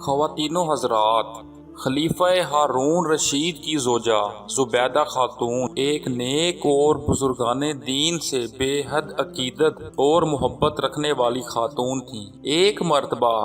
خواتین و حضرات، خلیفہ ہارون رشید کی زوجہ زبیدہ خاتون ایک نیک اور بزرگان دین سے بے حد عقیدت اور محبت رکھنے والی خاتون تھیں۔ ایک مرتبہ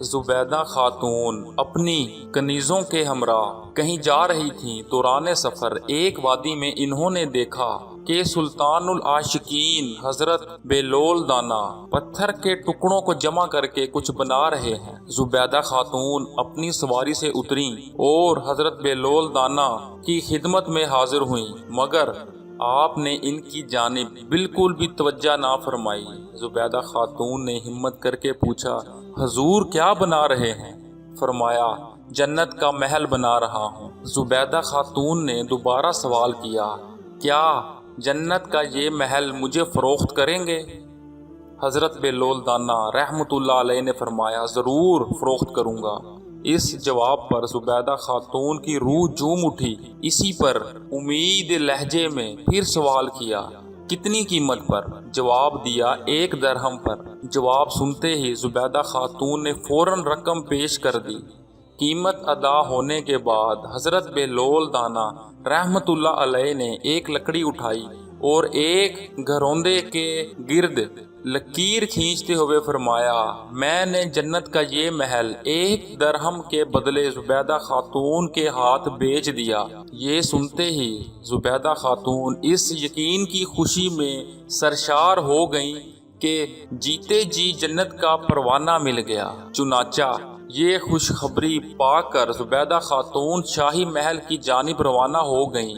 زبیدہ خاتون اپنی کنیزوں کے ہمراہ کہیں جا رہی تھیں۔ دوران سفر ایک وادی میں انہوں نے دیکھا کہ سلطان العاشقین حضرت بہلول دانا پتھر کے ٹکڑوں کو جمع کر کے کچھ بنا رہے ہیں۔ زبیدہ خاتون اپنی سواری سے اتریں اور حضرت بہلول دانا کی خدمت میں حاضر ہوئیں، مگر آپ نے ان کی جانب بالکل بھی توجہ نہ فرمائی۔ زبیدہ خاتون نے ہمت کر کے پوچھا، حضور کیا بنا رہے ہیں؟ فرمایا، جنت کا محل بنا رہا ہوں۔ زبیدہ خاتون نے دوبارہ سوال کیا، کیا جنت کا یہ محل مجھے فروخت کریں گے؟ حضرت بہلول دانا رحمۃ اللہ علیہ نے فرمایا، ضرور فروخت کروں گا۔ اس جواب پر زبیدہ خاتون کی روح جوم اٹھی۔ اسی پر امید لہجے میں پھر سوال کیا، کتنی قیمت پر؟ جواب دیا، 1 درہم پر۔ جواب سنتے ہی زبیدہ خاتون نے فوراً رقم پیش کر دی۔ قیمت ادا ہونے کے بعد حضرت بہلول دانا رحمۃ اللہ علیہ نے ایک لکڑی اٹھائی اور ایک گھروندے کے گرد لکیر کھینچتے ہوئے فرمایا، میں نے جنت کا یہ محل 1 درہم کے بدلے زبیدہ خاتون کے ہاتھ بیچ دیا۔ یہ سنتے ہی زبیدہ خاتون اس یقین کی خوشی میں سرشار ہو گئیں کہ جیتے جی جنت کا پروانہ مل گیا۔ چنانچہ یہ خوشخبری پا کر زبیدہ خاتون شاہی محل کی جانب روانہ ہو گئیں۔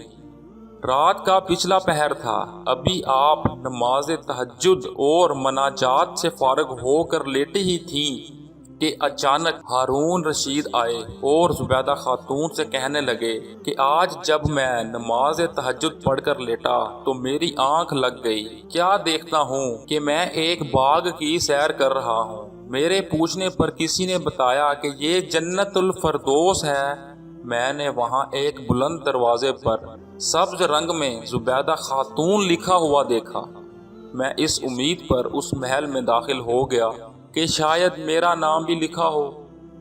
رات کا پچھلا پہر تھا۔ ابھی آپ نماز تہجد اور مناجات سے فارغ ہو کر لیٹی ہی تھیں کہ اچانک ہارون رشید آئے اور زبیدہ خاتون سے کہنے لگے کہ آج جب میں نماز تہجد پڑھ کر لیٹا تو میری آنکھ لگ گئی۔ کیا دیکھتا ہوں کہ میں ایک باغ کی سیر کر رہا ہوں۔ میرے پوچھنے پر کسی نے بتایا کہ یہ جنت الفردوس ہے۔ میں نے وہاں ایک بلند دروازے پر سبز رنگ میں زبیدہ خاتون لکھا ہوا دیکھا۔ میں اس امید پر اس محل میں داخل ہو گیا کہ شاید میرا نام بھی لکھا ہو۔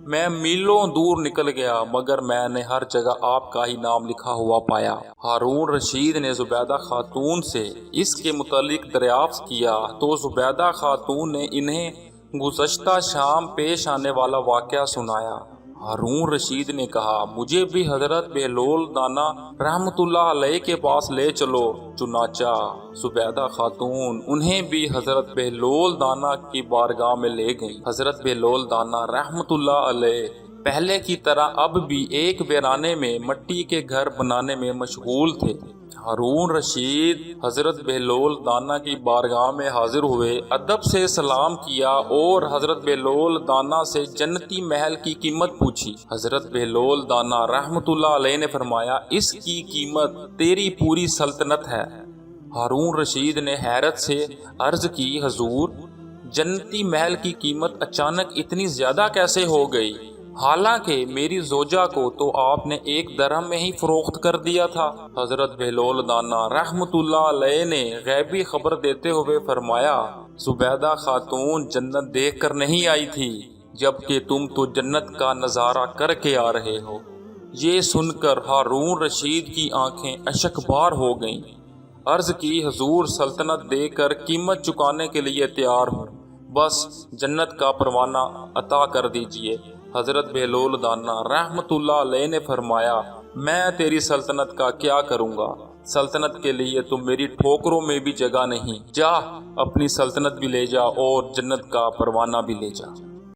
میں میلوں دور نکل گیا مگر میں نے ہر جگہ آپ کا ہی نام لکھا ہوا پایا۔ ہارون رشید نے زبیدہ خاتون سے اس کے متعلق دریافت کیا تو زبیدہ خاتون نے انہیں گزشتہ شام پیش آنے والا واقعہ سنایا۔ ہارون رشید نے کہا، مجھے بھی حضرت بہلول دانا رحمۃ اللہ علیہ کے پاس لے چلو۔ چنانچہ زبیدہ خاتون انہیں بھی حضرت بہلول دانا کی بارگاہ میں لے گئیں۔ حضرت بہلول دانا رحمۃ اللہ علیہ پہلے کی طرح اب بھی ایک ویرانے میں مٹی کے گھر بنانے میں مشغول تھے۔ ہارون رشید حضرت بہلول دانا کی بارگاہ میں حاضر ہوئے، ادب سے سلام کیا اور حضرت بہلول دانا سے جنتی محل کی قیمت پوچھی۔ حضرت بہلول دانا رحمۃ اللہ علیہ نے فرمایا، اس کی قیمت تیری پوری سلطنت ہے۔ ہارون رشید نے حیرت سے عرض کی، حضور جنتی محل کی قیمت اچانک اتنی زیادہ کیسے ہو گئی؟ حالانکہ میری زوجہ کو تو آپ نے 1 درہم میں ہی فروخت کر دیا تھا۔ حضرت بہلول دانا رحمۃ اللہ علیہ نے غیبی خبر دیتے ہوئے فرمایا، زبیدہ خاتون جنت دیکھ کر نہیں آئی تھی، جبکہ تم تو جنت کا نظارہ کر کے آ رہے ہو۔ یہ سن کر ہارون رشید کی آنکھیں اشک بار ہو گئیں۔ عرض کی، حضور سلطنت دے کر قیمت چکانے کے لیے تیار ہوں، بس جنت کا پروانہ عطا کر دیجئے۔ حضرت بہلول دانا رحمۃ اللہ علیہ نے فرمایا، میں تیری سلطنت کا کیا کروں گا؟ سلطنت کے لیے تو میری ٹھوکروں میں بھی جگہ نہیں۔ جا اپنی سلطنت بھی لے جا اور جنت کا پروانہ بھی لے جا۔